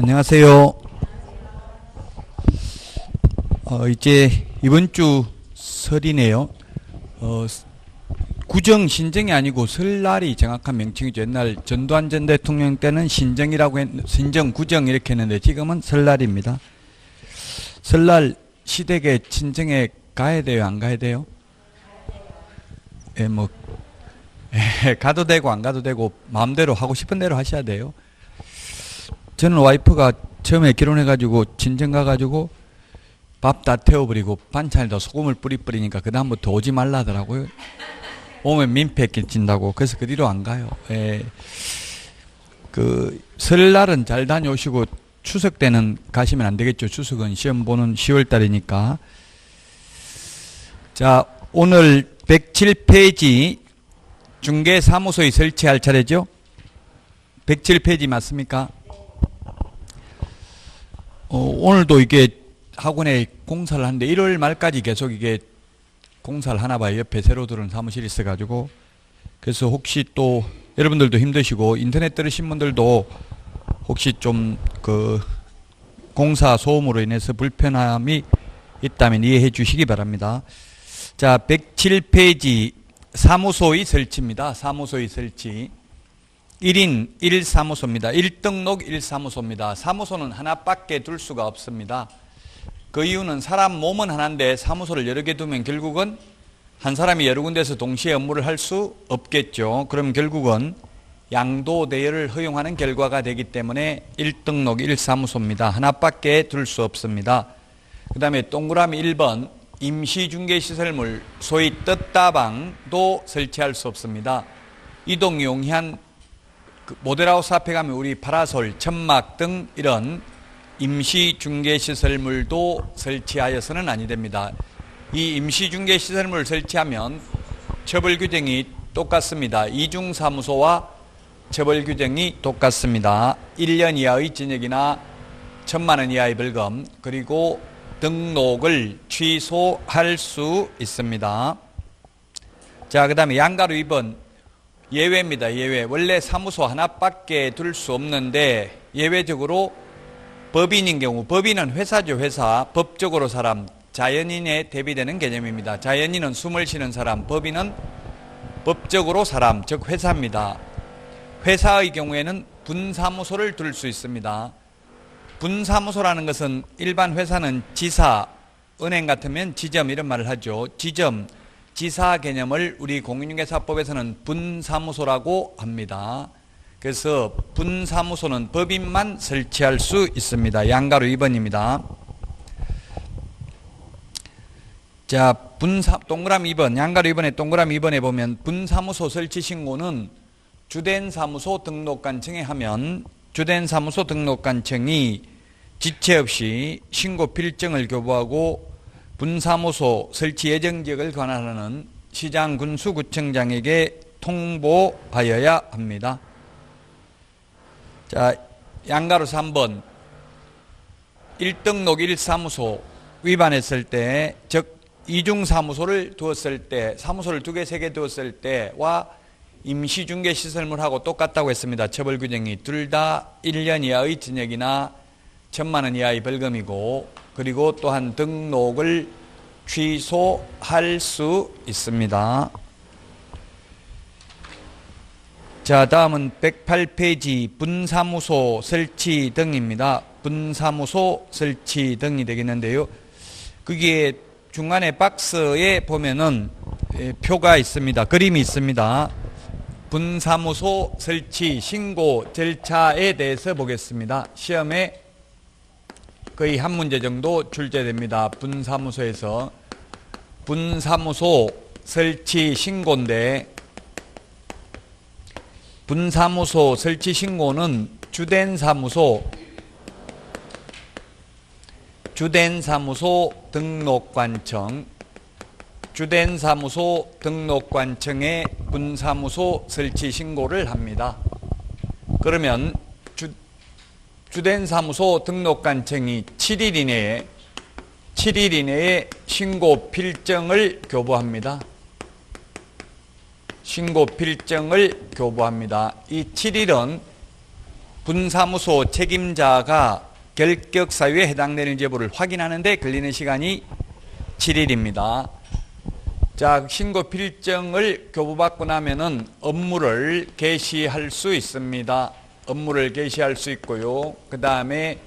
안녕하세요. 이제 이번 주 설이네요. 구정, 신정이 아니고 설날이 정확한 명칭이죠. 옛날 전두환 전 대통령 때는 신정이라고 신정, 구정 이렇게 했는데 지금은 설날입니다. 설날 시댁에 친정에 가야 돼요? 안 가야 돼요? 가도 되고 안 가도 되고 마음대로 하고 싶은 대로 하셔야 돼요. 저는 와이프가 처음에 결혼해가지고 친정 가가지고 밥 다 태워버리고 반찬에다 소금을 뿌리니까 그 다음부터 오지 말라 하더라고요. 오면 민폐 끼친다고. 그래서 그 뒤로 안 가요. 설날은 잘 다녀오시고 추석 때는 가시면 안 되겠죠. 추석은 시험 보는 10월 달이니까. 자, 오늘 107페이지 중개사무소에 설치할 차례죠. 107페이지 맞습니까? 오늘도 이게 학원에 공사를 하는데 1월 말까지 계속 이게 공사를 하나 봐요. 옆에 새로 들어온 사무실이 있어가지고. 그래서 혹시 또 여러분들도 힘드시고 인터넷 들으신 분들도 혹시 좀 공사 소음으로 인해서 불편함이 있다면 이해해 주시기 바랍니다. 자, 107페이지 사무소의 설치입니다. 사무소의 설치. 1인 1사무소입니다. 1등록 1사무소입니다. 사무소는 하나밖에 둘 수가 없습니다. 그 이유는 사람 몸은 하나인데 사무소를 여러 개 두면 결국은 한 사람이 여러 군데서 동시에 업무를 할 수 없겠죠. 그럼 결국은 양도 대여를 허용하는 결과가 되기 때문에 1등록 1사무소입니다. 하나밖에 둘 수 없습니다. 그 다음에 동그라미 1번 임시중개시설물 소위 뜻다방도 설치할 수 없습니다. 이동 용이한 모델하우스 앞에 가면 우리 파라솔, 천막 등 이런 임시중개시설물도 설치하여서는 아니 됩니다. 이 임시중개시설물 설치하면 처벌규정이 똑같습니다. 이중사무소와 처벌규정이 똑같습니다. 1년 이하의 징역이나 1,000만 원 이하의 벌금, 그리고 등록을 취소할 수 있습니다. 자, 그 다음에 양가로 2번 예외입니다. 예외. 원래 사무소 하나밖에 둘 수 없는데 예외적으로 법인인 경우, 법인은 회사죠. 회사. 법적으로 사람, 자연인에 대비되는 개념입니다. 자연인은 숨을 쉬는 사람, 법인은 법적으로 사람, 즉 회사입니다. 회사의 경우에는 분사무소를 둘 수 있습니다. 분사무소라는 것은 일반 회사는 지사, 은행 같으면 지점 이런 말을 하죠. 지점, 지사 개념을 우리 공인중개사법에서는 분사무소라고 합니다. 그래서 분사무소는 법인만 설치할 수 있습니다. 양가로 2번입니다. 자, 동그라미 2번, 양가로 2번에 동그라미 2번에 보면 분사무소 설치 신고는 주된 사무소 등록관청에 하면 주된 사무소 등록관청이 지체 없이 신고 필증을 교부하고 분사무소 설치 예정지역을 관할하는 시장, 군수, 구청장에게 통보하여야 합니다. 자, 양가로 3번 1등록 1사무소 위반했을 때, 즉 이중사무소를 두었을 때, 사무소를 2개, 3개 두었을 때와 임시중개시설물하고 똑같다고 했습니다. 처벌규정이 둘 다 1년 이하의 징역이나 1,000만 원 이하의 벌금이고, 그리고 또한 등록을 취소할 수 있습니다. 자, 다음은 108페이지 분사무소 설치 등입니다. 분사무소 설치 등이 되겠는데요. 거기에 중간에 박스에 보면은 표가 있습니다. 그림이 있습니다. 분사무소 설치 신고 절차에 대해서 보겠습니다. 시험에 거의 한 문제 정도 출제됩니다. 분사무소에서. 분사무소 설치 신고인데, 분사무소 설치 신고는 주된 사무소 등록관청, 주된 사무소 등록관청에 분사무소 설치 신고를 합니다. 그러면 주된 사무소 등록관청이 7일 이내에 신고 필증을 교부합니다. 신고 필증을 교부합니다. 이 7일은 분사무소 책임자가 결격 사유에 해당되는 여부를 확인하는 데 걸리는 시간이 7일입니다. 자, 신고 필정을 교부받고 나면은 업무를 개시할 수 있습니다. 업무를 개시할 수 있고요. 그 다음에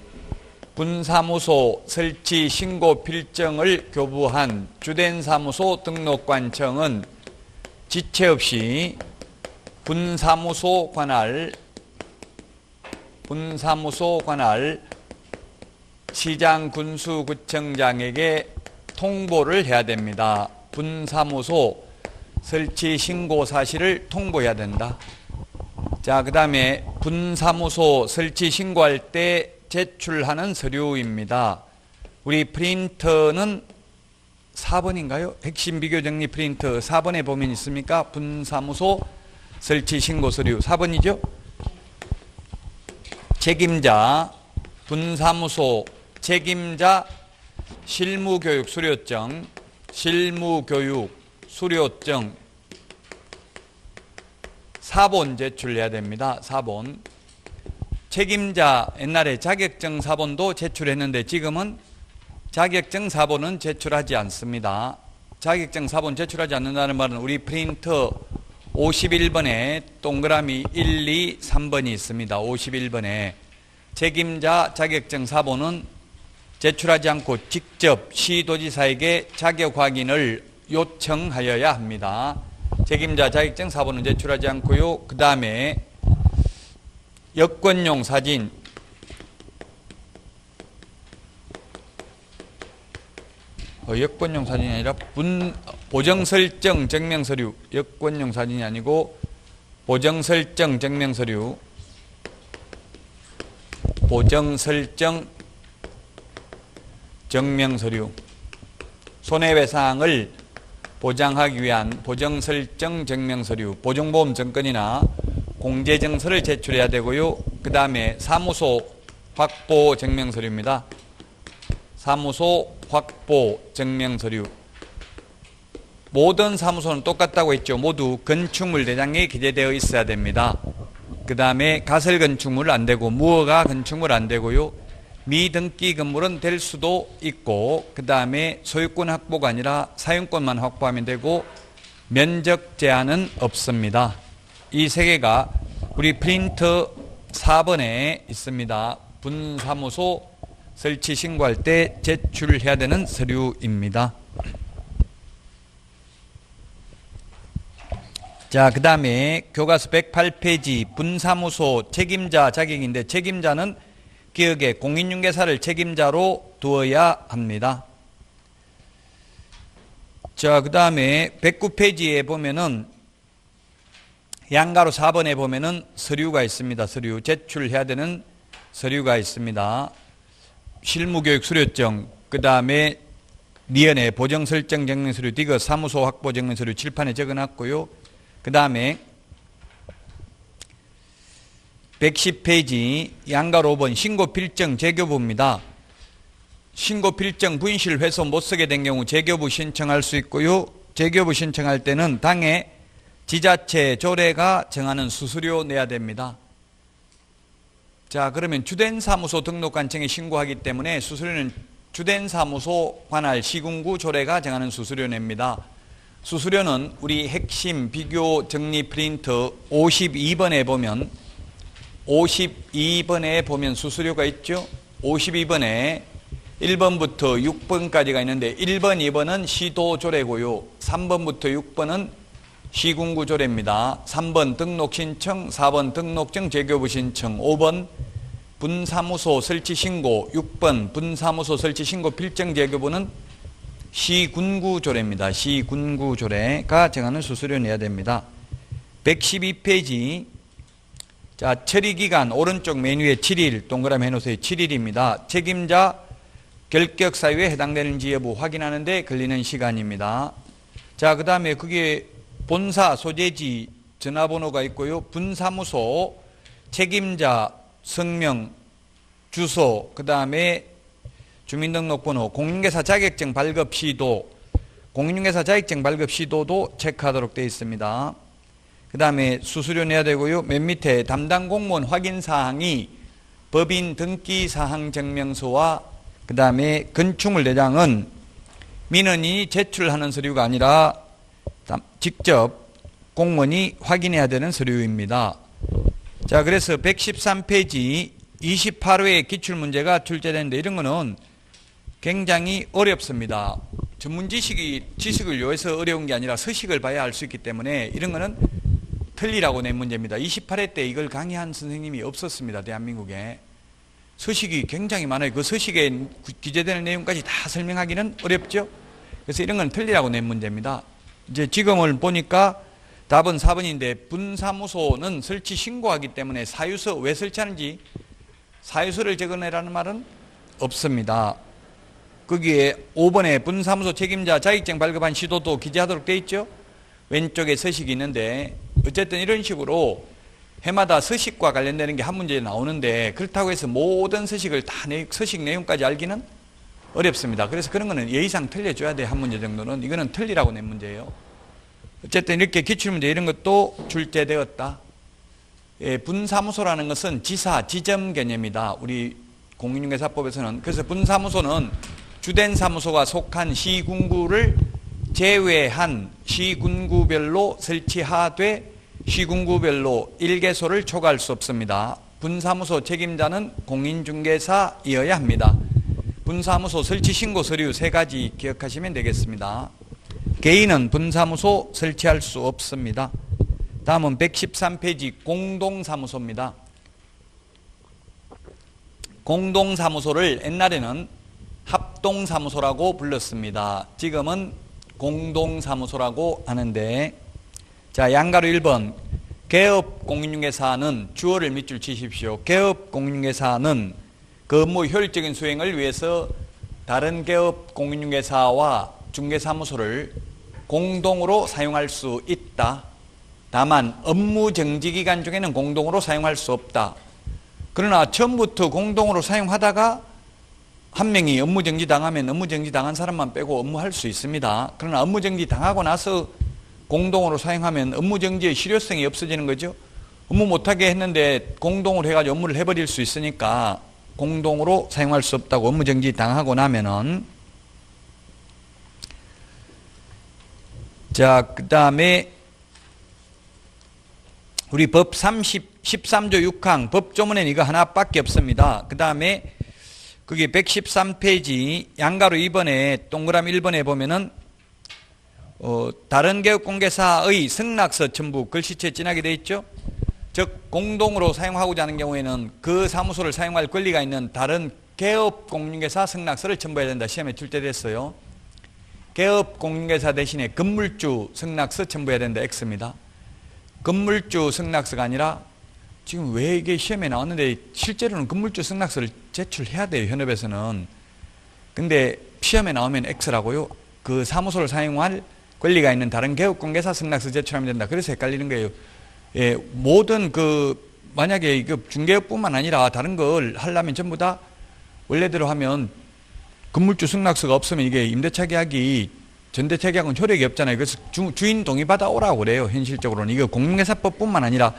분사무소 설치 신고 필정을 교부한 주된 사무소 등록관청은 지체 없이 분사무소 관할 시장 군수구청장에게 통보를 해야 됩니다. 분사무소 설치 신고 사실을 통보해야 된다. 자, 그 다음에 분사무소 설치 신고할 때 제출하는 서류입니다. 우리 프린터는 4번인가요? 핵심 비교 정리 프린터 4번에 보면 있습니까? 분사무소 설치 신고 서류 4번이죠? 책임자, 분사무소 책임자 실무교육 수료증 4본 제출해야 됩니다. 4본. 책임자 옛날에 자격증 4본도 제출했는데 지금은 자격증 4본은 제출하지 않습니다. 자격증 4본 제출하지 않는다는 말은 우리 프린터 51번에 동그라미 1, 2, 3번이 있습니다. 51번에 책임자 자격증 4본은 제출하지 않고 직접 시도지사에게 자격 확인을 요청하여야 합니다. 책임자 자격증 4본은 제출하지 않고요. 그 다음에 여권용 사진, 여권용 사진이 아니라 보정설정 증명서류, 여권용 사진이 아니고 보정설정 증명서류, 보정설정 증명서류, 손해배상을 보장하기 위한 보정설정 증명서류, 보증보험 증권이나 공제증서를 제출해야 되고요. 그 다음에 사무소 확보 증명서류입니다. 사무소 확보 증명서류. 모든 사무소는 똑같다고 했죠. 모두 건축물 대장에 기재되어 있어야 됩니다. 그 다음에 가설 건축물 안 되고 무허가 건축물 안 되고요. 미등기 건물은 될 수도 있고 그 다음에 소유권 확보가 아니라 사용권만 확보하면 되고 면적 제한은 없습니다. 이 세 개가 우리 프린터 4번에 있습니다. 분사무소 설치 신고할 때 제출해야 되는 서류입니다. 자, 그 다음에 교과서 108페이지 분사무소 책임자 자격인데 책임자는 기억에 공인중개사를 책임자로 두어야 합니다. 자, 그 다음에 109페이지에 보면은 양가로 4번에 보면은 서류가 있습니다. 서류 제출해야 되는 서류가 있습니다. 실무교육 수료증, 그 다음에 니은에 보정설정 증명서류, 디귿 사무소 확보 증명서류 칠판에 적어놨고요. 그 다음에 110페이지 양가로 5번 신고필정 재교부입니다. 신고필정 분실 회수 못 쓰게 된 경우 재교부 신청할 수 있고요. 재교부 신청할 때는 당해 지자체 조례가 정하는 수수료 내야 됩니다. 자, 그러면 주된 사무소 등록관청에 신고하기 때문에 수수료는 주된 사무소 관할 시군구 조례가 정하는 수수료 냅니다. 수수료는 우리 핵심 비교 정리 프린터 52번에 보면 수수료가 있죠. 52번에 1번부터 6번까지가 있는데 1번, 2번은 시도조례고요. 3번부터 6번은 시군구조례입니다. 3번 등록신청, 4번 등록증 재교부 신청, 5번 분사무소 설치신고, 6번 분사무소 설치신고 필정 재교부는 시군구조례입니다. 시군구조례가 정하는 수수료 내야 됩니다. 112페이지 자, 처리기간 오른쪽 메뉴에 7일 동그라미 해놓으세요. 7일입니다. 책임자 결격 사유에 해당되는지 여부 확인하는 데 걸리는 시간입니다. 자, 그 다음에 그게 본사 소재지 전화번호가 있고요. 분사무소 책임자 성명 주소 그 다음에 주민등록번호 공인중개사 자격증 발급 시도 공인중개사 자격증 발급 시도도 체크하도록 되어 있습니다. 그 다음에 수수료 내야 되고요. 맨 밑에 담당 공무원 확인사항이 법인 등기사항 증명서와 그 다음에 건축물 대장은 민원이 제출하는 서류가 아니라 직접 공무원이 확인해야 되는 서류입니다. 자, 그래서 113페이지 28호의 기출문제가 출제되는데 이런 거는 굉장히 어렵습니다. 전문 지식을 요해서 어려운 게 아니라 서식을 봐야 알 수 있기 때문에 이런 거는 틀리라고 낸 문제입니다. 28회 때 이걸 강의한 선생님이 없었습니다. 대한민국에. 서식이 굉장히 많아요. 그 서식에 기재되는 내용까지 다 설명하기는 어렵죠. 그래서 이런 건 틀리라고 낸 문제입니다. 이제 지금을 보니까 답은 4번인데 분사무소는 설치 신고하기 때문에 사유서 왜 설치하는지 사유서를 적어내라는 말은 없습니다. 거기에 5번에 분사무소 책임자 자격증 발급한 시도도 기재하도록 되어 있죠. 왼쪽에 서식이 있는데 어쨌든 이런 식으로 해마다 서식과 관련되는 게 한 문제에 나오는데 그렇다고 해서 모든 서식을 다 서식 내용까지 알기는 어렵습니다. 그래서 그런 거는 예의상 틀려줘야 돼. 한 문제 정도는. 이거는 틀리라고 낸 문제예요. 어쨌든 이렇게 기출문제 이런 것도 출제되었다. 예, 분사무소라는 것은 지사, 지점 개념이다. 우리 공인중개사법에서는. 그래서 분사무소는 주된 사무소가 속한 시군구를 제외한 시군구별로 설치하되 시군구별로 일개소를 초과할 수 없습니다. 분사무소 책임자는 공인중개사이어야 합니다. 분사무소 설치 신고 서류 3가지 기억하시면 되겠습니다. 개인은 분사무소 설치할 수 없습니다. 다음은 113페이지 공동사무소입니다. 공동사무소를 옛날에는 합동사무소라고 불렀습니다. 지금은 공동사무소라고 하는데, 자, 양가로 1번 개업 공인중개사는 주어를 밑줄 치십시오. 개업 공인중개사는 그 업무 효율적인 수행을 위해서 다른 개업 공인중개사와 중개사무소를 공동으로 사용할 수 있다. 다만 업무 정지 기간 중에는 공동으로 사용할 수 없다. 그러나 처음부터 공동으로 사용하다가 한 명이 업무 정지 당하면 업무 정지 당한 사람만 빼고 업무할 수 있습니다. 그러나 업무 정지 당하고 나서 공동으로 사용하면 업무 정지의 실효성이 없어지는 거죠. 업무 못하게 했는데 공동으로 해가지고 업무를 해버릴 수 있으니까 공동으로 사용할 수 없다고 업무 정지 당하고 나면은. 자, 그 다음에 우리 법 13조 6항 법조문에는 이거 하나밖에 없습니다. 그 다음에 거기 113페이지 양가로 2번에 동그라미 1번에 보면은 다른 개업공개사의 승낙서 첨부 글씨체 진하게 되어 있죠. 즉 공동으로 사용하고자 하는 경우에는 그 사무소를 사용할 권리가 있는 다른 개업공인중개사 승낙서를 첨부해야 된다. 시험에 출제됐어요. 개업공인중개사 대신에 건물주 승낙서 첨부해야 된다. X입니다. 건물주 승낙서가 아니라 지금 왜 이게 시험에 나왔는데 실제로는 건물주 승낙서를 제출해야 돼요. 현업에서는. 근데 시험에 나오면 X라고요. 그 사무소를 사용할 권리가 있는 다른 개업공개사 승낙서 제출하면 된다. 그래서 헷갈리는 거예요. 예, 모든 만약에 이거 중개업뿐만 아니라 다른 걸 하려면 전부 다 원래대로 하면 건물주 승낙서가 없으면 이게 임대차 계약이 전대차 계약은 효력이 없잖아요. 그래서 주인 동의 받아 오라고 그래요. 현실적으로는. 이거 공인중개사법뿐만 아니라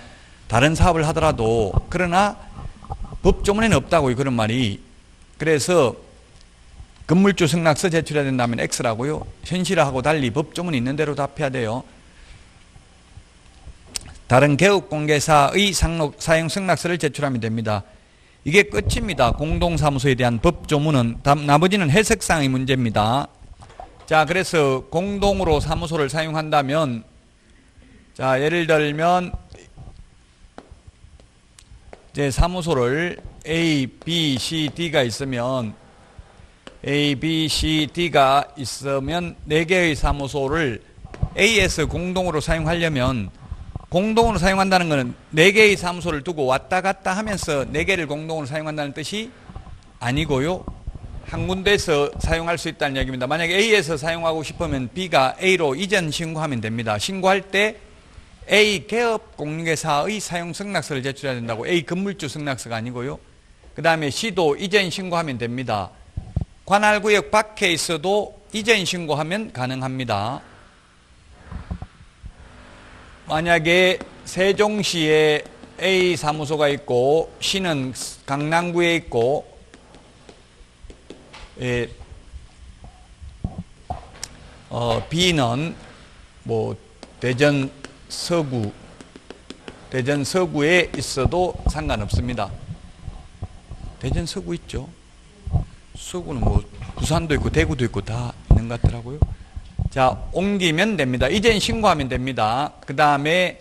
다른 사업을 하더라도. 그러나 법조문에는 없다고요. 그런 말이. 그래서 건물주 승낙서 제출해야 된다면 X라고요. 현실하고 달리 법조문이 있는 대로 답해야 돼요. 다른 개업공개사의 사용 승낙서를 제출하면 됩니다. 이게 끝입니다. 공동사무소에 대한 법조문은. 나머지는 해석상의 문제입니다. 자, 그래서 공동으로 사무소를 사용한다면, 자, 예를 들면 이제 사무소를 A, B, C, D가 있으면 A, B, C, D가 있으면 4개의 사무소를 A에서 공동으로 사용하려면 공동으로 사용한다는 것은 4개의 사무소를 두고 왔다 갔다 하면서 4개를 공동으로 사용한다는 뜻이 아니고요. 한 군데에서 사용할 수 있다는 얘기입니다. 만약에 A에서 사용하고 싶으면 B가 A로 이전 신고하면 됩니다. 신고할 때 A 개업 공인중개사의 사용 승낙서를 제출해야 된다고. A 건물주 승낙서가 아니고요. 그 다음에 C도 이전 신고하면 됩니다. 관할구역 밖에 있어도 이전 신고하면 가능합니다. 만약에 세종시에 A 사무소가 있고 C는 강남구에 있고 B는 뭐 대전 서구에 있어도 상관없습니다. 대전 서구 있죠. 서구는 뭐 부산도 있고 대구도 있고 다 있는 것 같더라고요. 자, 옮기면 됩니다. 이젠 신고하면 됩니다. 그 다음에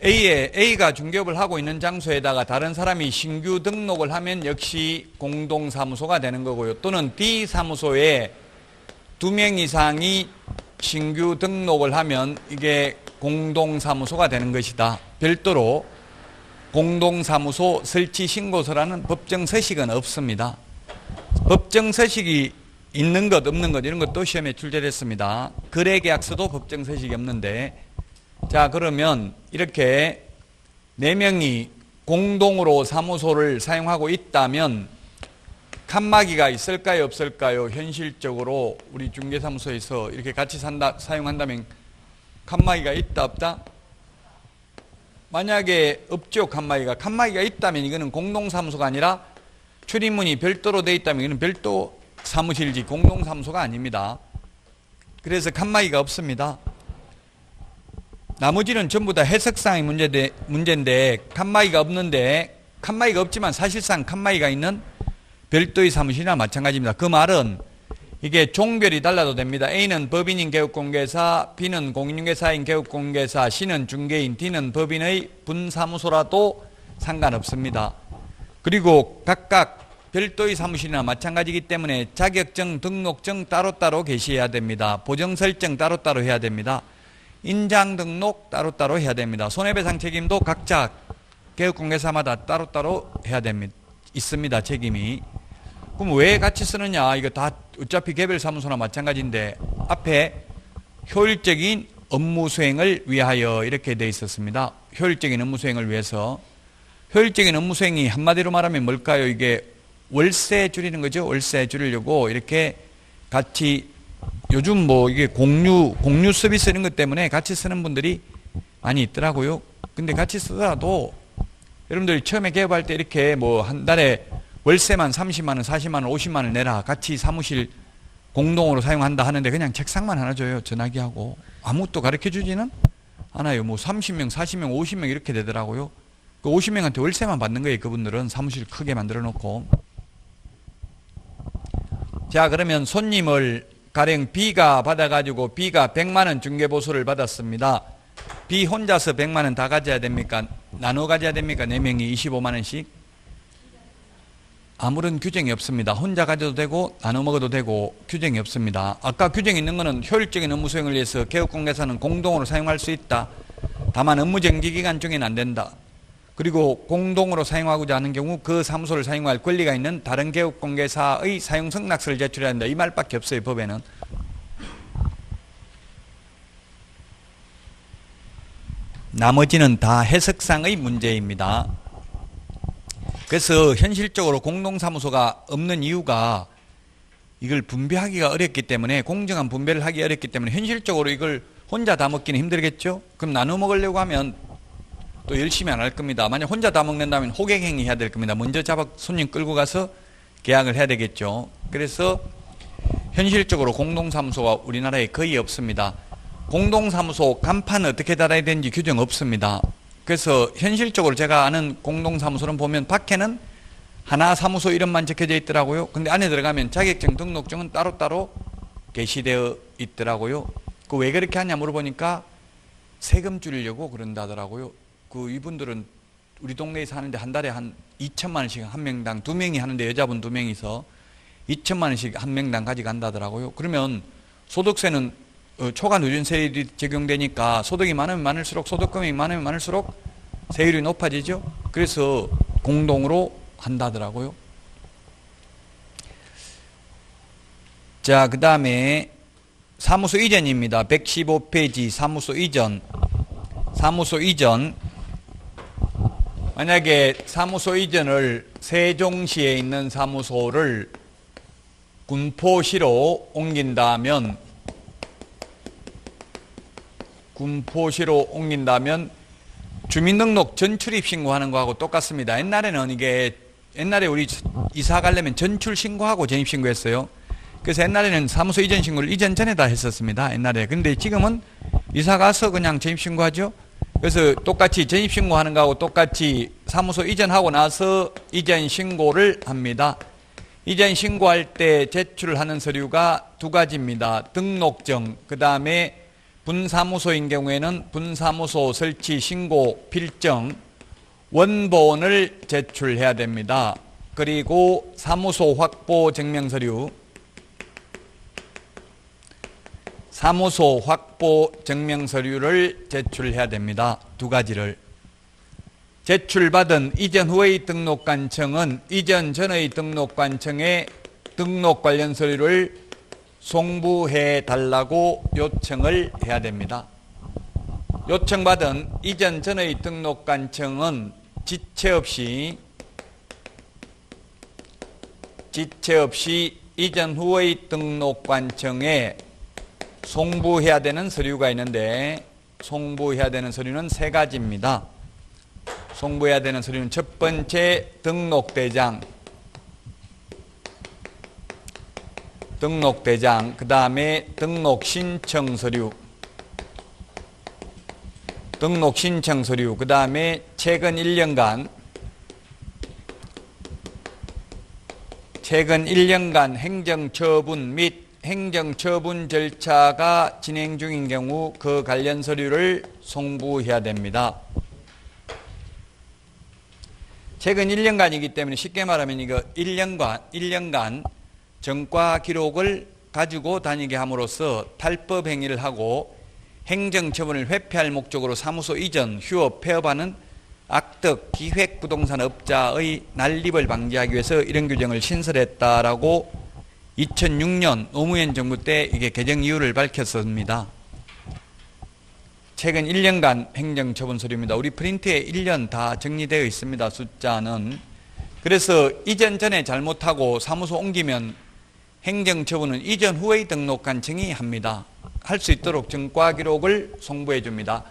A가 중개업을 하고 있는 장소에다가 다른 사람이 신규 등록을 하면 역시 공동사무소가 되는 거고요. 또는 B 사무소에 2명 이상이 신규 등록을 하면 이게 공동사무소가 되는 것이다. 별도로 공동사무소 설치 신고서라는 법정 서식은 없습니다. 법정 서식이 있는 것 없는 것 이런 것도 시험에 출제됐습니다. 거래계약서도 법정 서식이 없는데, 자, 그러면 이렇게 4명이 공동으로 사무소를 사용하고 있다면 칸막이가 있을까요 없을까요? 현실적으로 우리 중개사무소에서 이렇게 같이 사용한다면 칸막이가 있다 없다? 만약에 없죠. 칸막이가 있다면 이거는 공동사무소가 아니라 출입문이 별도로 되어 있다면 이거는 별도 사무실이지 공동사무소가 아닙니다. 그래서 칸막이가 없습니다. 나머지는 전부 다 해석상의 문제인데 칸막이가 없는데, 칸막이가 없지만 사실상 칸막이가 있는 별도의 사무실이나 마찬가지입니다. 그 말은 이게 종별이 달라도 됩니다. A는 법인인 개업공개사, B는 공인중개사인 개업공개사, C는 중개인, D는 법인의 분사무소라도 상관없습니다. 그리고 각각 별도의 사무실이나 마찬가지이기 때문에 자격증, 등록증 따로따로 게시해야 됩니다. 보정설정 따로따로 해야 됩니다. 인장 등록 따로따로 해야 됩니다. 손해배상 책임도 각자 개업공개사마다 따로따로 해야 됩니다. 있습니다. 책임이. 그럼 왜 같이 쓰느냐? 이거 다 어차피 개별 사무소나 마찬가지인데 앞에 효율적인 업무 수행을 위하여 이렇게 돼 있었습니다. 효율적인 업무 수행을 위해서. 효율적인 업무 수행이 한마디로 말하면 뭘까요? 이게 월세 줄이는 거죠. 월세 줄이려고 이렇게 같이, 요즘 뭐 이게 공유 서비스 이런 것 때문에 같이 쓰는 분들이 많이 있더라고요. 근데 같이 쓰더라도 여러분들이 처음에 개업할 때 이렇게 뭐 한 달에 월세만 30만 원, 40만 원, 50만 원 내라. 같이 사무실 공동으로 사용한다 하는데 그냥 책상만 하나 줘요. 전화기하고. 아무것도 가르쳐 주지는 않아요. 뭐 30명, 40명, 50명 이렇게 되더라고요. 그 50명한테 월세만 받는 거예요. 그분들은 사무실 크게 만들어 놓고. 자, 그러면 손님을 가령 B가 받아가지고 B가 100만 원 중개보수를 받았습니다. B 혼자서 100만 원 다 가져야 됩니까? 나눠 가져야 됩니까? 4명이 25만 원씩? 아무런 규정이 없습니다. 혼자 가져도 되고 나눠 먹어도 되고 규정이 없습니다. 아까 규정이 있는 것은 효율적인 업무 수행을 위해서 개업공개사는 공동으로 사용할 수 있다. 다만 업무정지기간 중에는 안 된다. 그리고 공동으로 사용하고자 하는 경우 그 사무소를 사용할 권리가 있는 다른 개업공개사의 사용승낙서를 제출해야 한다. 이 말밖에 없어요. 법에는. 나머지는 다 해석상의 문제입니다. 그래서 현실적으로 공동사무소가 없는 이유가 이걸 분배하기가 어렵기 때문에, 공정한 분배를 하기 어렵기 때문에 현실적으로 이걸 혼자 다 먹기는 힘들겠죠? 그럼 나눠 먹으려고 하면 또 열심히 안 할 겁니다. 만약 혼자 다 먹는다면 호객행위 해야 될 겁니다. 먼저 손님 끌고 가서 계약을 해야 되겠죠. 그래서 현실적으로 공동사무소가 우리나라에 거의 없습니다. 공동사무소 간판은 어떻게 달아야 되는지 규정 없습니다. 그래서 현실적으로 제가 아는 공동사무소는 보면 밖에는 하나 사무소 이름만 적혀져 있더라고요. 근데 안에 들어가면 자격증, 등록증은 따로따로 게시되어 있더라고요. 그 왜 그렇게 하냐 물어보니까 세금 줄이려고 그런다더라고요. 그 이분들은 우리 동네에 사는데 한 달에 한 2천만 원씩 한 명당 2명이 하는데 여자분 2명이서 2천만 원씩 한 명당 가져간다더라고요. 그러면 소득세는 초과 누진세율이 적용되니까 소득이 많으면 많을수록, 소득금이 많으면 많을수록 세율이 높아지죠. 그래서 공동으로 한다더라고요. 자, 그 다음에 사무소 이전입니다. 115페이지 사무소 이전. 사무소 이전. 만약에 사무소 이전을 세종시에 있는 사무소를 군포시로 옮긴다면 주민등록 전출입 신고하는 거하고 똑같습니다. 옛날에 우리 이사 가려면 전출 신고하고 전입 신고했어요. 그래서 옛날에는 사무소 이전 신고를 이전 전에 다 했었습니다. 옛날에. 근데 지금은 이사 가서 그냥 전입 신고하죠. 그래서 똑같이 전입 신고하는 거하고 똑같이 사무소 이전하고 나서 이전 신고를 합니다. 이전 신고할 때 제출하는 서류가 두 가지입니다. 등록증, 그 다음에 분사무소인 경우에는 분사무소 설치 신고 필정, 원본을 제출해야 됩니다. 그리고 사무소 확보 증명서류, 사무소 확보 증명서류를 제출해야 됩니다. 두 가지를. 제출받은 이전 후의 등록관청은 이전 전의 등록관청에 등록 관련 서류를 송부해 달라고 요청을 해야 됩니다. 요청받은 이전 전의 등록관청은 지체 없이 이전 후의 등록관청에 송부해야 되는 서류가 있는데 송부해야 되는 서류는 세 가지입니다. 송부해야 되는 서류는 첫 번째 등록대장, 그 다음에 등록신청서류, 그 다음에 최근 1년간 행정처분 및 행정처분 절차가 진행 중인 경우 그 관련 서류를 송부해야 됩니다. 최근 1년간이기 때문에 쉽게 말하면 이거 1년간 전과 기록을 가지고 다니게 함으로써 탈법 행위를 하고 행정처분을 회피할 목적으로 사무소 이전, 휴업, 폐업하는 악덕, 기획부동산업자의 난립을 방지하기 위해서 이런 규정을 신설했다라고 2006년 노무현 정부 때 이게 개정 이유를 밝혔습니다. 최근 1년간 행정처분 서류입니다. 우리 프린트에 1년 다 정리되어 있습니다. 숫자는. 그래서 이전 전에 잘못하고 사무소 옮기면 행정처분은 이전 후의 등록관청이 합니다. 할 수 있도록 전과 기록을 송부해 줍니다.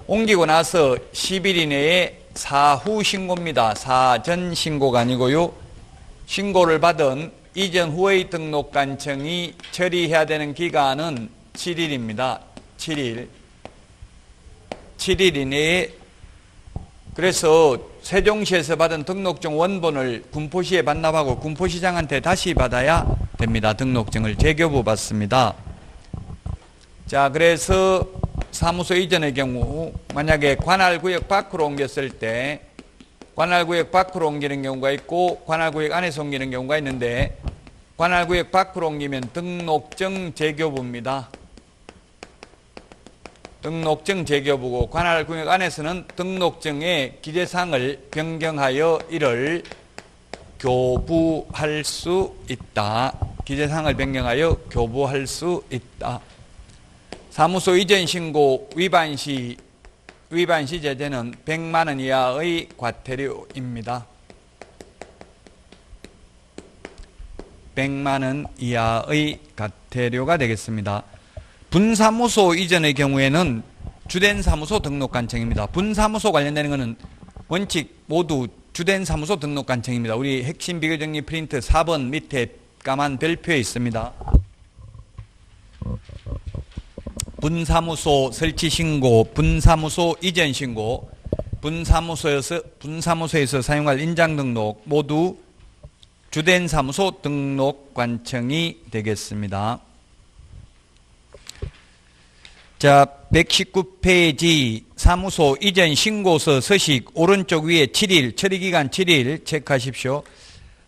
옮기고 나서 10일 이내에 사후 신고입니다. 사전 신고가 아니고요. 신고를 받은 이전 후의 등록관청이 처리해야 되는 기간은 7일입니다. 7일 이내에. 그래서 세종시에서 받은 등록증 원본을 군포시에 반납하고 군포시장한테 다시 받아야 됩니다. 등록증을 재교부 받습니다. 자, 그래서 사무소 이전의 경우 만약에 관할구역 밖으로 옮겼을 때 관할구역 밖으로 옮기는 경우가 있고 관할구역 안에서 옮기는 경우가 있는데 관할구역 밖으로 옮기면 등록증 재교부입니다. 등록증 재교부고 관할구역 안에서는 등록증의 기재사항을 변경하여 이를 교부할 수 있다. 기재사항을 변경하여 교부할 수 있다. 사무소 이전 신고 위반 시 제재는 100만 원 이하의 과태료입니다. 100만 원 이하의 과태료가 되겠습니다. 분사무소 이전의 경우에는 주된 사무소 등록관청입니다. 분사무소 관련되는 것은 원칙 모두 주된 사무소 등록관청입니다. 우리 핵심 비교정리 프린트 4번 밑에 까만 별표에 있습니다. 분사무소 설치 신고, 분사무소 이전 신고, 분사무소에서 사용할 인장 등록 모두 주된 사무소 등록관청이 되겠습니다. 자, 119페이지 사무소 이전 신고서 서식 오른쪽 위에 7일, 처리기간 7일 체크하십시오.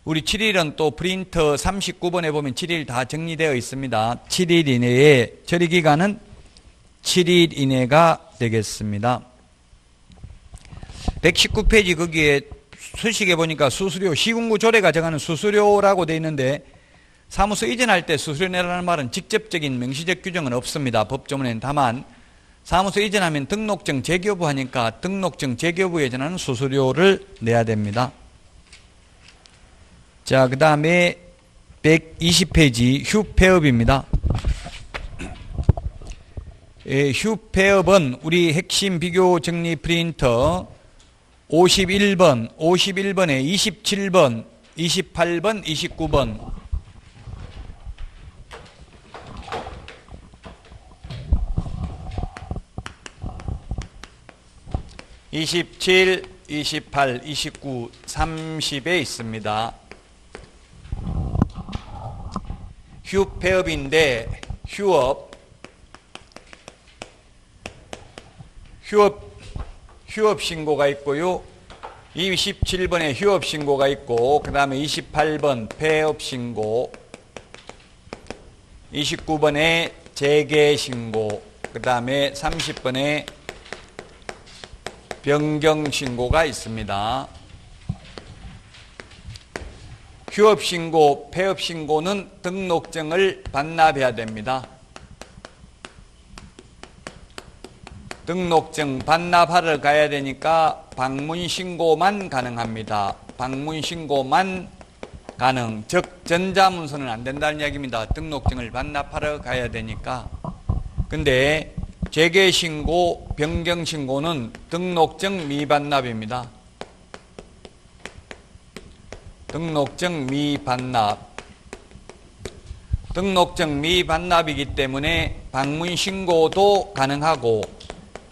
우리 7일은 또 프린터 39번에 보면 7일 다 정리되어 있습니다. 7일 이내에 처리기간은 7일 이내가 되겠습니다. 119페이지 거기에 서식에 보니까 수수료, 시군구 조례가 정하는 수수료라고 되어 있는데 사무소 이전할 때 수수료 내라는 말은 직접적인 명시적 규정은 없습니다. 법조문에는. 다만 사무소 이전하면 등록증 재교부 하니까 등록증 재교부에 전하는 수수료를 내야 됩니다. 자, 그 다음에 120페이지 휴폐업입니다. 휴폐업은 우리 핵심 비교 정리 프린터 51번, 51번에 27번, 28번, 29번 27, 28, 29, 30에 있습니다. 휴폐업인데 휴업 신고가 있고요. 27번에 휴업 신고가 있고, 그 다음에 28번 폐업 신고, 29번에 재개 신고, 그 다음에 30번에 변경 신고가 있습니다. 휴업 신고, 폐업 신고는 등록증을 반납해야 됩니다. 등록증 반납하러 가야 되니까 방문 신고만 가능합니다. 방문 신고만 가능. 즉 전자문서는 안 된다는 이야기입니다. 등록증을 반납하러 가야 되니까. 근데 재개 신고, 변경 신고는 등록증 미반납입니다. 등록증 미반납. 등록증 미반납이기 때문에 방문 신고도 가능하고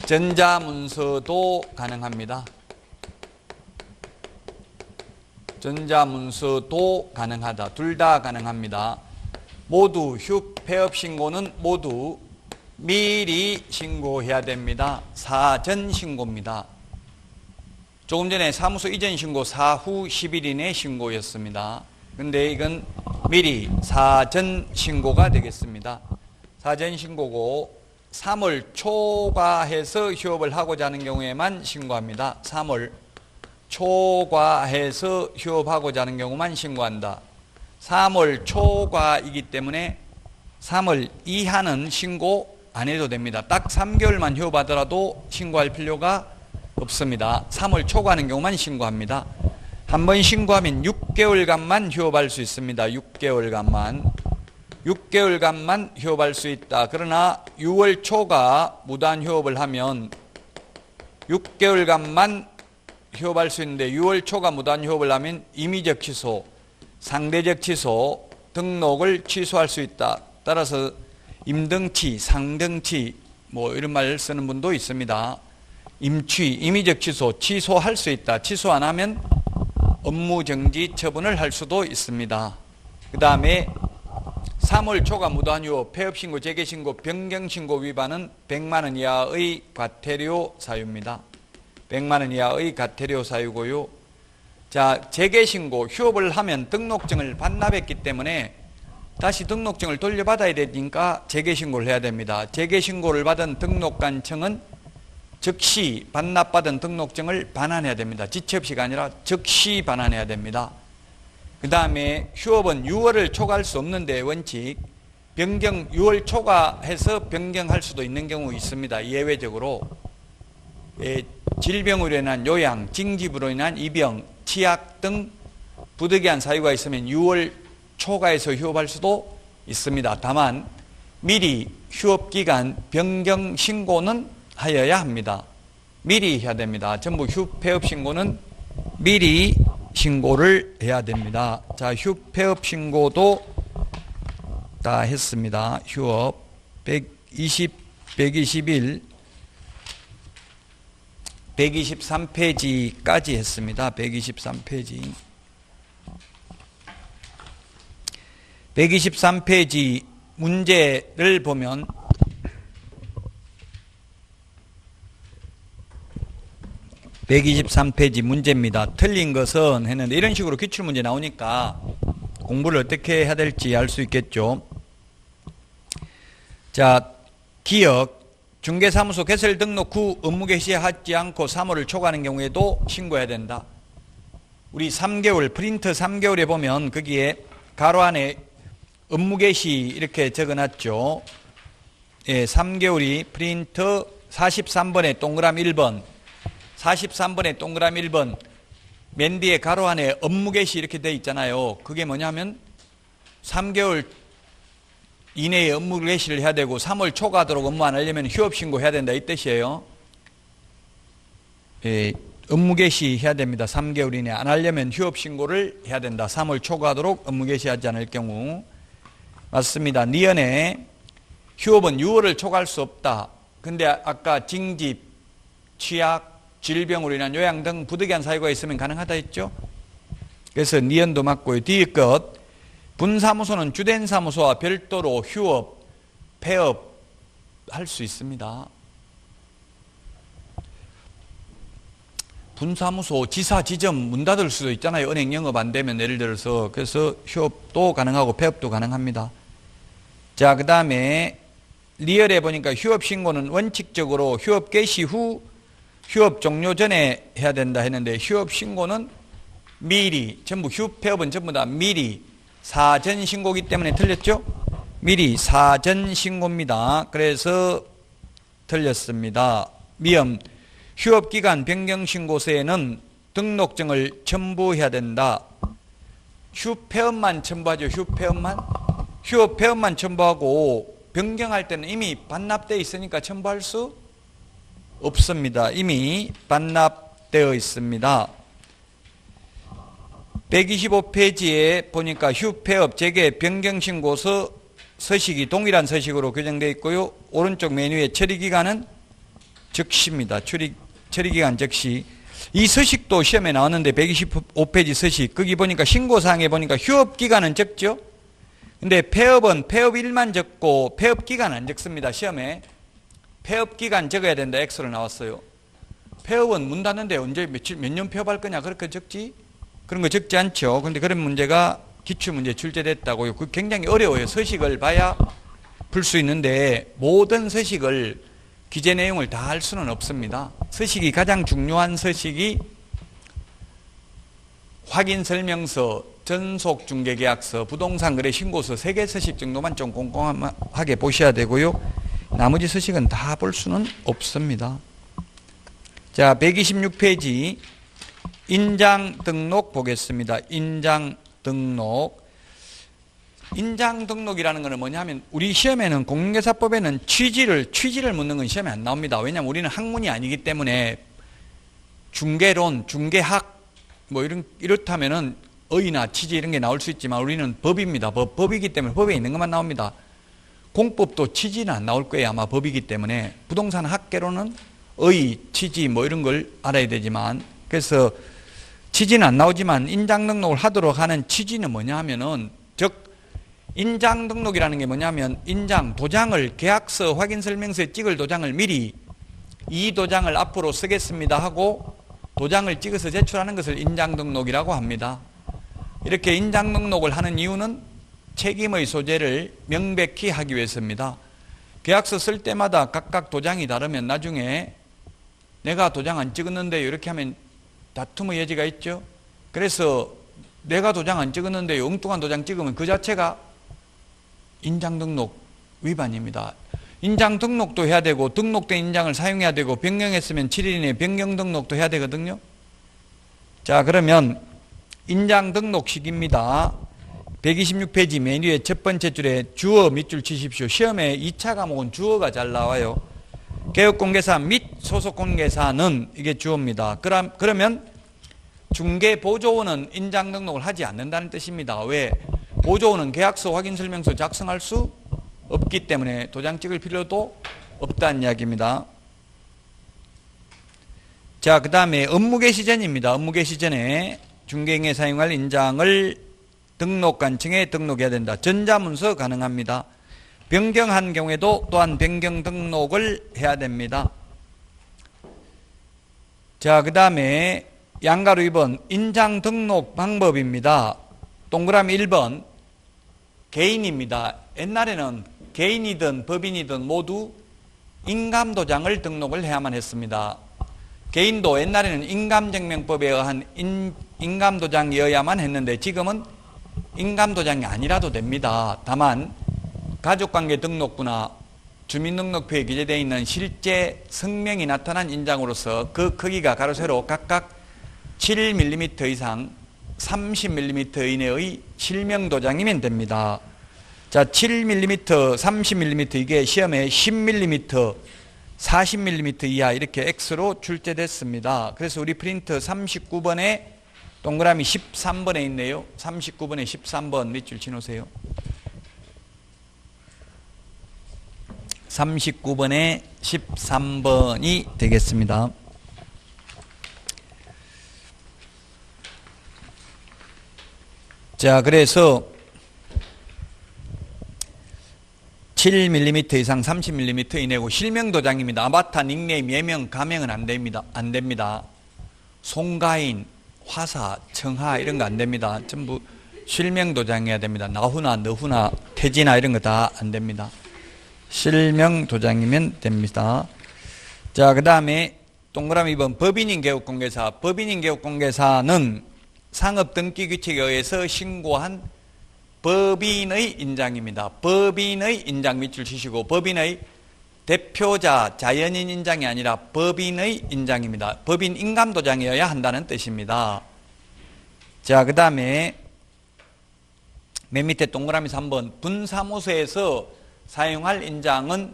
전자문서도 가능합니다. 전자문서도 가능하다. 둘 다 가능합니다. 모두 휴폐업 신고는 모두 미리 신고해야 됩니다. 사전 신고입니다. 조금 전에 사무소 이전 신고 사후 10일 이내 신고였습니다. 근데 이건 미리 사전 신고가 되겠습니다. 사전 신고고 3월 초과해서 휴업을 하고자 하는 경우에만 신고합니다. 3월 초과해서 휴업하고자 하는 경우만 신고한다. 3월 초과이기 때문에 3월 이하는 신고 안 해도 됩니다. 딱 3개월만 휴업하더라도 신고할 필요가 없습니다. 3월 초과하는 경우만 신고합니다. 한 번 신고하면 6개월간만 휴업할 수 있습니다. 6개월간만 휴업할 수 있다. 그러나 6월 초가 무단 휴업을 하면 6개월간만 휴업할 수 있는데 6월 초가 무단 휴업을 하면 임의적 취소, 상대적 취소, 등록을 취소할 수 있다. 따라서 임등치, 상등치 뭐 이런 말 쓰는 분도 있습니다. 임취, 임의적 취소, 취소할 수 있다. 취소 안 하면 업무정지 처분을 할 수도 있습니다. 그 다음에 3월 초과 무단휴업, 폐업신고, 재개신고, 변경신고 위반은 100만 원 이하의 과태료 사유입니다. 100만 원 이하의 과태료 사유고요. 자, 재개신고, 휴업을 하면 등록증을 반납했기 때문에 다시 등록증을 돌려받아야 되니까 재개신고를 해야 됩니다. 재개신고를 받은 등록관청은 즉시 반납받은 등록증을 반환해야 됩니다. 지체없이가 아니라 즉시 반환해야 됩니다. 그 다음에 휴업은 6월을 초과할 수 없는데 원칙, 변경 6월 초과해서 변경할 수도 있는 경우 있습니다. 예외적으로 질병으로 인한 요양, 징집으로 인한 입영, 치약 등 부득이한 사유가 있으면 6월 초과해서 휴업할 수도 있습니다. 다만 미리 휴업기간 변경 신고는 하여야 합니다. 미리 해야 됩니다. 전부 휴폐업 신고는 미리 신고를 해야 됩니다. 자, 휴폐업 신고도 다 했습니다. 휴업 120, 121, 123페이지까지 했습니다. 123페이지. 123페이지 문제를 보면 (123페이지) 문제입니다. 틀린 것은 했는데 이런 식으로 기출문제 나오니까 공부를 어떻게 해야 될지 알 수 있겠죠. 자, 기억 중개사무소 개설 등록 후 업무 개시하지 않고 3월을 초과하는 경우에도 신고해야 된다. 우리 3개월 프린트 3개월에 보면 거기에 가로 안에 업무 개시 이렇게 적어놨죠. 예, 3개월이 프린트 43번에 동그라미 1번, 43번에 동그라미 1번, 맨 뒤에 가로 안에 업무 개시 이렇게 돼 있잖아요. 그게 뭐냐면 3개월 이내에 업무 개시를 해야 되고 3월 초과하도록 업무 안 하려면 휴업 신고해야 된다 이 뜻이에요. 예, 업무 개시 해야 됩니다. 3개월 이내 안 하려면 휴업 신고를 해야 된다. 3월 초과하도록 업무 개시하지 않을 경우. 맞습니다. 니은에 휴업은 6월을 초과할 수 없다. 근데 아까 징집, 취약, 질병으로 인한 요양 등 부득이한 사유가 있으면 가능하다 했죠. 그래서 니은도 맞고요. 뒤에 것 분사무소는 주된 사무소와 별도로 휴업, 폐업 할 수 있습니다. 분사무소, 지사, 지점 문 닫을 수도 있잖아요. 은행 영업 안 되면 예를 들어서. 그래서 휴업도 가능하고 폐업도 가능합니다. 자, 그 다음에 리얼에 보니까 휴업 신고는 원칙적으로 휴업 개시 후 휴업 종료 전에 해야 된다 했는데 휴업 신고는 미리, 전부 폐업은 전부 다 미리 사전 신고기 때문에 틀렸죠? 미리 사전 신고입니다. 그래서 틀렸습니다. 미음 휴업기간 변경신고서에는 등록증을 첨부해야 된다. 휴폐업만 첨부하죠. 휴폐업만 첨부하고 변경할 때는 이미 반납되어 있으니까 첨부할 수 없습니다. 이미 반납되어 있습니다. 125페이지에 보니까 휴폐업 재개 변경신고서 서식이 동일한 서식으로 규정되어 있고요. 오른쪽 메뉴에 처리기간은 즉시입니다. 처리기간 즉시. 이 서식도 시험에 나왔는데 125페이지 서식. 거기 보니까 신고사항에 보니까 휴업기간은 적죠. 근데 폐업은 폐업일만 적고 폐업기간 안 적습니다. 시험에. 폐업기간 적어야 된다. X로 나왔어요. 폐업은 문 닫는데 언제 몇 년 폐업할 거냐 그렇게 적지? 그런 거 적지 않죠. 근데 그런 문제가 기출문제 출제됐다고요. 그 굉장히 어려워요. 서식을 봐야 풀 수 있는데 모든 서식을 기재 내용을 다 할 수는 없습니다. 서식이 가장 중요한 서식이 확인설명서, 전속중개계약서, 부동산거래 신고서 3개 서식 정도만 좀 꼼꼼하게 보셔야 되고요. 나머지 서식은 다 볼 수는 없습니다. 자, 126페이지 인장 등록 보겠습니다. 인장 등록. 인장 등록이라는 것은 뭐냐면 우리 시험에는 공인중개사법에는 취지를 묻는 건 시험에 안 나옵니다. 왜냐하면 우리는 학문이 아니기 때문에 중개론, 중개학 뭐 이렇다면은 의의나 취지 이런 게 나올 수 있지만 우리는 법입니다. 법이기 때문에 법에 있는 것만 나옵니다. 공법도 취지는 안 나올 거예요. 아마 법이기 때문에. 부동산 학계로는 의의, 취지 뭐 이런 걸 알아야 되지만 그래서 취지는 안 나오지만 인장 등록을 하도록 하는 취지는 뭐냐 하면은 즉 인장 등록이라는 게 뭐냐면 인장, 도장을 계약서, 확인설명서에 찍을 도장을 미리 이 도장을 앞으로 쓰겠습니다 하고 도장을 찍어서 제출하는 것을 인장 등록이라고 합니다. 이렇게 인장 등록을 하는 이유는 책임의 소재를 명백히 하기 위해서입니다. 계약서 쓸 때마다 각각 도장이 다르면 나중에 내가 도장 안 찍었는데 이렇게 하면 다툼의 여지가 있죠. 그래서 내가 도장 안 찍었는데 엉뚱한 도장 찍으면 그 자체가 인장 등록 위반입니다. 인장 등록도 해야 되고 등록된 인장을 사용해야 되고 변경했으면 7일 이내에 변경 등록도 해야 되거든요. 자, 그러면 인장 등록식입니다. 126페이지 메뉴의 첫 번째 줄에 주어 밑줄 치십시오. 시험에 2차 과목은 주어가 잘 나와요. 개업공개사 및 소속공개사는 이게 주어입니다. 그러면 중개보조원은 인장 등록을 하지 않는다는 뜻입니다. 왜? 보조원은 계약서 확인설명서 작성할 수 없기 때문에 도장 찍을 필요도 없다는 이야기입니다. 자, 그 다음에 업무 개시 전입니다. 업무 개시 전에 중개행에 사용할 인장을 등록관청에 등록해야 된다. 전자문서 가능합니다. 변경한 경우에도 또한 변경 등록을 해야 됩니다. 자, 그 다음에 양가로 2번 인장 등록 방법입니다. 동그라미 1번 개인입니다. 옛날에는 개인이든 법인이든 모두 인감도장을 등록을 해야만 했습니다. 개인도 옛날에는 인감증명법에 의한 인감도장이어야만 했는데 지금은 인감도장이 아니라도 됩니다. 다만 가족관계 등록부나 주민등록부에 기재되어 있는 실제 성명이 나타난 인장으로서 그 크기가 가로 세로 각각 7mm 이상 30mm 이내의 실명도장이면 됩니다. 자, 7mm, 30mm 이게 시험에 10mm, 40mm 이하 이렇게 X로 출제됐습니다. 그래서 우리 프린트 39번에 동그라미 13번에 있네요. 39번에 13번 밑줄 치놓으세요. 39번에 13번이 되겠습니다. 자, 그래서 7mm 이상 30mm 이내고 실명 도장입니다. 아바타, 닉네임, 예명, 가명은 안 됩니다. 안 됩니다. 송가인, 화사, 청하 이런 거 안 됩니다. 전부 실명 도장해야 됩니다. 나훈아, 너훈아, 태진아 이런 거 다 안 됩니다. 실명 도장이면 됩니다. 자, 그 다음에 동그라미 2번 법인인 개업공개사. 법인인 개업공개사는 상업등기규칙에 의해서 신고한 법인의 인장입니다. 법인의 인장 밑줄 치시고 법인의 대표자 자연인 인장이 아니라 법인의 인장입니다. 법인 인감도장이어야 한다는 뜻입니다. 자, 그 다음에 맨 밑에 동그라미 3번 분사무소에서 사용할 인장은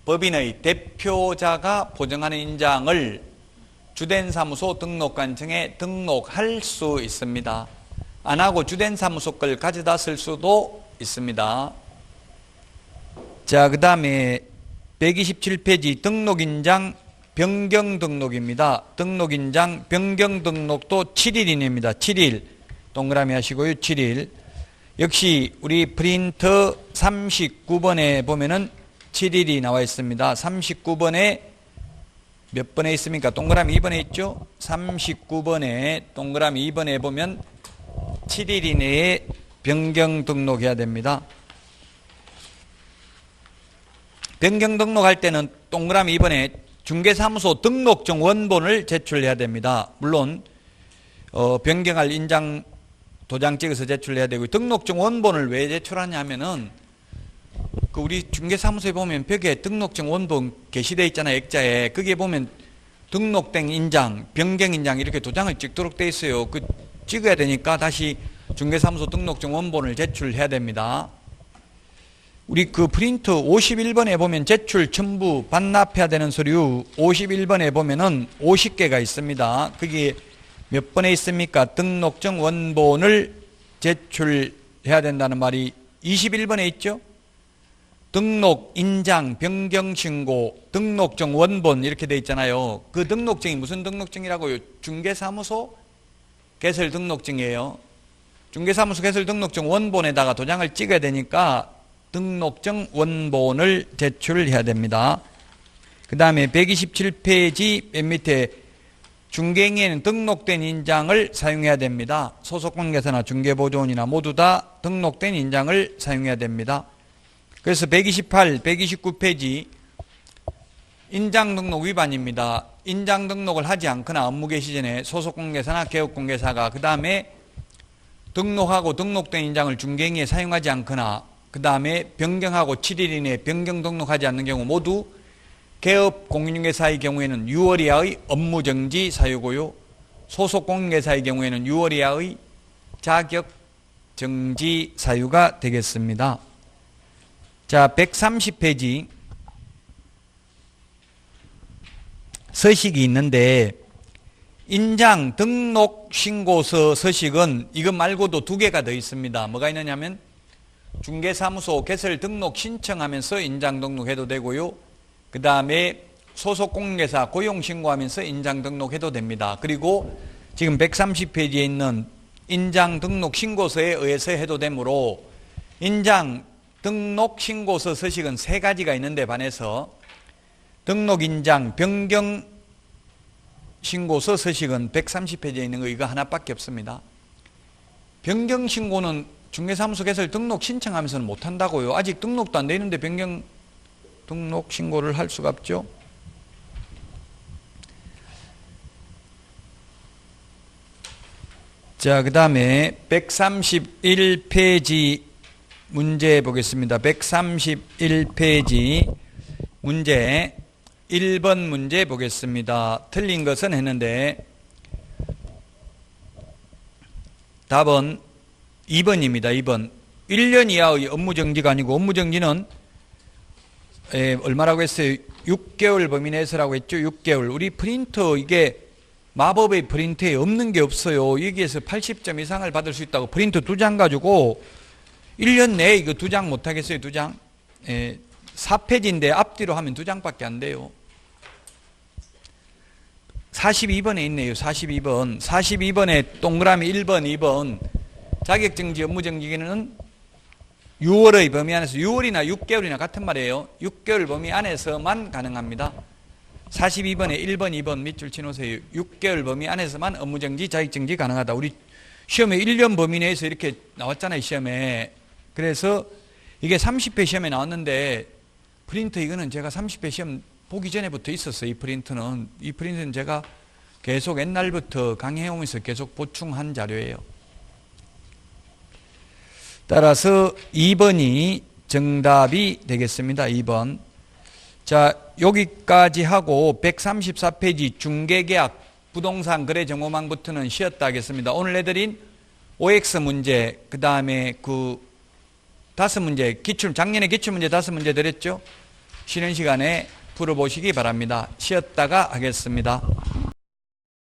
법인의 대표자가 보증하는 인장을 주된 사무소 등록관청에 등록할 수 있습니다. 안 하고 주된 사무소 걸 가져다 쓸 수도 있습니다. 자, 그 다음에 127페이지 등록인장 변경 등록입니다. 등록인장 변경 등록도 7일 이내입니다. 7일 동그라미 하시고요. 7일 역시 우리 프린터 39번에 보면은 7일이 나와 있습니다. 39번에 몇 번에 있습니까? 동그라미 2번에 있죠? 39번에 동그라미 2번에 보면 7일 이내에 변경 등록해야 됩니다. 변경 등록할 때는 동그라미 2번에 중개사무소 등록증 원본을 제출해야 됩니다. 물론 변경할 인장 도장 찍어서 제출해야 되고 등록증 원본을 왜 제출하냐면은 그 우리 중개사무소에 보면 벽에 등록증 원본 게시되어 있잖아요. 액자에. 거기에 보면 등록된 인장, 변경 인장 이렇게 도장을 찍도록 되어 있어요. 그 찍어야 되니까 다시 중개사무소 등록증 원본을 제출해야 됩니다. 우리 그 프린트 51번에 보면 제출 첨부 반납해야 되는 서류 51번에 보면은 50개가 있습니다. 그게 몇 번에 있습니까? 등록증 원본을 제출해야 된다는 말이 21번에 있죠? 등록, 인장, 변경 신고, 등록증 원본 이렇게 돼 있잖아요. 그 등록증이 무슨 등록증이라고요? 중개사무소 개설 등록증이에요. 중개사무소 개설 등록증 원본에다가 도장을 찍어야 되니까 등록증 원본을 제출해야 됩니다. 그 다음에 127페이지 맨 밑에 중개인에는 등록된 인장을 사용해야 됩니다. 소속관계사나 중개보조원이나 모두 다 등록된 인장을 사용해야 됩니다. 그래서 128, 129페이지 인장 등록 위반입니다. 인장 등록을 하지 않거나 업무 개시 전에 소속공개사나 개업공개사가 그 다음에 등록하고 등록된 인장을 중개인에 사용하지 않거나 그 다음에 변경하고 7일 이내에 변경 등록하지 않는 경우 모두 개업공인중개사의 경우에는 6월 이하의 업무정지 사유고요. 소속공인중개사의 경우에는 6월 이하의 자격정지 사유가 되겠습니다. 자, 130페이지 서식이 있는데 인장 등록 신고서 서식은 이것 말고도 2개가 더 있습니다. 뭐가 있느냐면 중개사무소 개설 등록 신청하면서 인장 등록해도 되고요. 그 다음에 소속공개사 고용 신고하면서 인장 등록해도 됩니다. 그리고 지금 130페이지에 있는 인장 등록 신고서에 의해서 해도 되므로 인장 등록 신고서 서식은 3가지가 있는데 반해서 등록 인장 변경 신고서 서식은 130페이지에 있는 거 이거 하나밖에 없습니다. 변경 신고는 중개사무소 개설 등록 신청하면서는 못한다고요. 아직 등록도 안 돼 있는데 변경 등록 신고를 할 수가 없죠. 자, 그 다음에 131페이지 문제 보겠습니다. 131페이지 문제 1번 문제 보겠습니다. 틀린 것은 했는데 답은 2번입니다. 2번. 1년 이하의 업무정지가 아니고 업무정지는 얼마라고 했어요? 6개월 범위 내에서라고 했죠. 6개월. 우리 프린터 이게 마법의 프린터에 없는 게 없어요. 여기에서 80점 이상을 받을 수 있다고 프린터 2장 가지고 1년 내에 이거 2장 못하겠어요. 2장. 4페이지인데 앞뒤로 하면 2장밖에 안 돼요. 42번에 있네요. 42번. 42번에 동그라미 1번, 2번. 자격정지, 업무정지기는 6월의 범위 안에서 6월이나 6개월이나 같은 말이에요. 6개월 범위 안에서만 가능합니다. 42번에 1번, 2번 밑줄 치놓으세요. 6개월 범위 안에서만 업무정지, 자격정지 가능하다. 우리 시험에 1년 범위 내에서 이렇게 나왔잖아요. 시험에. 그래서 이게 30회 시험에 나왔는데 프린터 이거는 제가 30회 시험 보기 전에부터 있었어요. 이 프린터는 제가 계속 옛날부터 강의해오면서 계속 보충한 자료예요. 따라서 2번이 정답이 되겠습니다. 2번. 자, 여기까지 하고 134페이지 중개계약 부동산 거래 정보망부터는 쉬었다 하겠습니다. 오늘 내드린 OX 문제, 그 다음에 그 5문제, 작년에 기출문제 5문제 드렸죠? 쉬는 시간에 풀어보시기 바랍니다. 쉬었다가 하겠습니다.